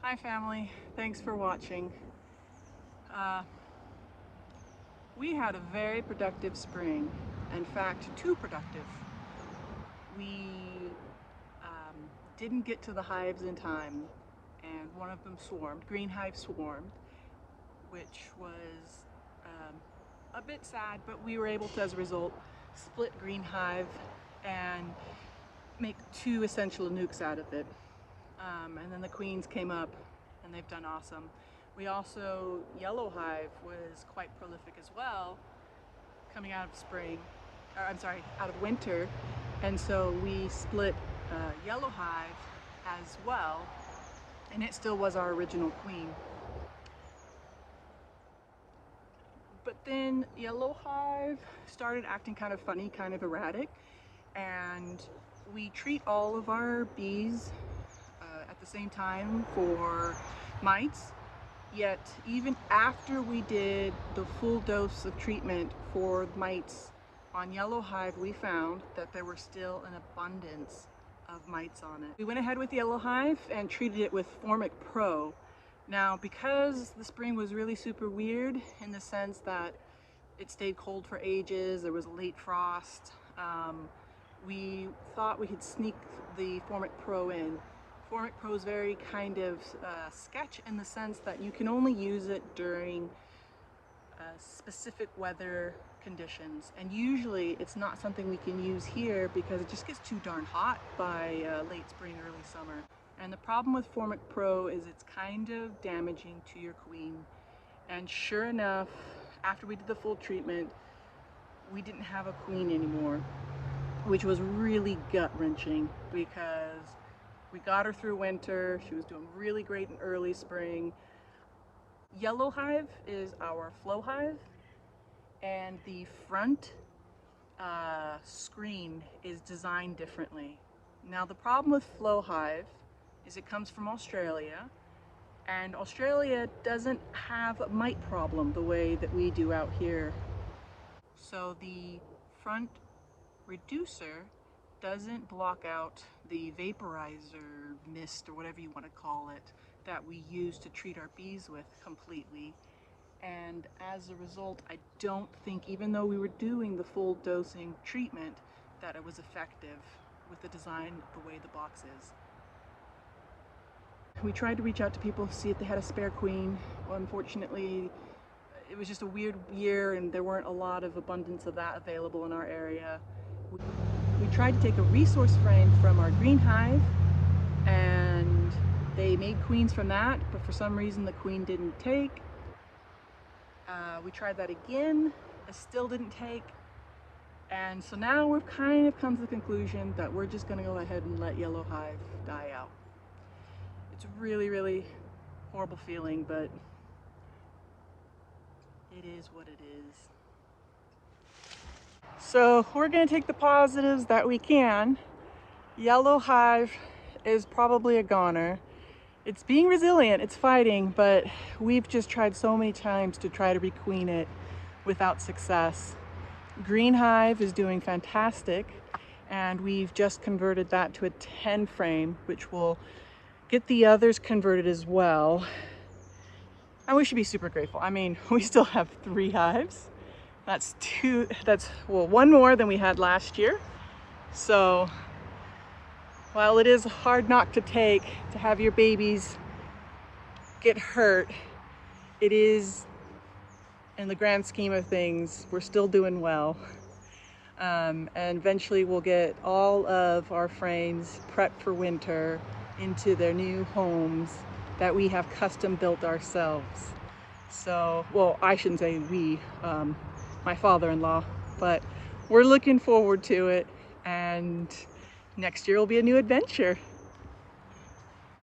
Hi family, thanks for watching. Uh, we had a very productive spring. In fact, too productive. We didn't get to the hives in time and one of them swarmed, green hive swarmed, which was a bit sad, but we were able to, as a result, split green hive and make 2 essential nukes out of it. And then the queens came up and they've done awesome. We also, yellow hive was quite prolific as well, coming out of spring, or I'm sorry, out of winter. And so we split yellow hive as well, and it still was our original queen. But then yellow hive started acting kind of funny, kind of erratic, and we treat all of our bees at the same time for mites. Yet even after we did the full dose of treatment for mites on yellow hive, we found that there were still an abundance of mites on it. We went ahead with yellow hive and treated it with Formic Pro. Now, because the spring was really super weird in the sense that it stayed cold for ages, there was a late frost, we thought we could sneak the Formic Pro in. Formic Pro is very kind of sketch in the sense that you can only use it during specific weather conditions, and usually it's not something we can use here because it just gets too darn hot by late spring, early summer. And the problem with Formic Pro is it's kind of damaging to your queen. And sure enough, after we did the full treatment, we didn't have a queen anymore, which was really gut-wrenching because we got her through winter. She was doing really great in early spring. Yellow hive is our flow hive, and the front screen is designed differently. Now, the problem with flow hive is it comes from Australia, and Australia doesn't have a mite problem the way that we do out here. So the front reducer doesn't block out the vaporizer mist, or whatever you want to call it, that we use to treat our bees with completely. And as a result, I don't think, even though we were doing the full dosing treatment, that it was effective with the design the way the box is. We tried to reach out to people to see if they had a spare queen. Well, unfortunately, it was just a weird year and there weren't a lot of abundance of that available in our area. We tried to take a resource frame from our green hive and they made queens from that, but for some reason the queen didn't take. We tried that again, it still didn't take. And so now we've kind of come to the conclusion that we're just gonna go ahead and let yellow hive die out. It's really, really horrible feeling, but it is what it is. So we're gonna take the positives that we can. Yellow hive is probably a goner. It's being resilient, it's fighting, but we've just tried so many times to try to requeen it without success. Green hive is doing fantastic, and we've just converted that to a 10 frame, which will get the others converted as well. And we should be super grateful. I mean, we still have 3 hives. That's one more than we had last year. So while it is a hard knock to take to have your babies get hurt, it is, in the grand scheme of things, we're still doing well. And eventually we'll get all of our frames prepped for winter into their new homes that we have custom built ourselves. So, well, I shouldn't say we, my father-in-law, but we're looking forward to it, and next year will be a new adventure.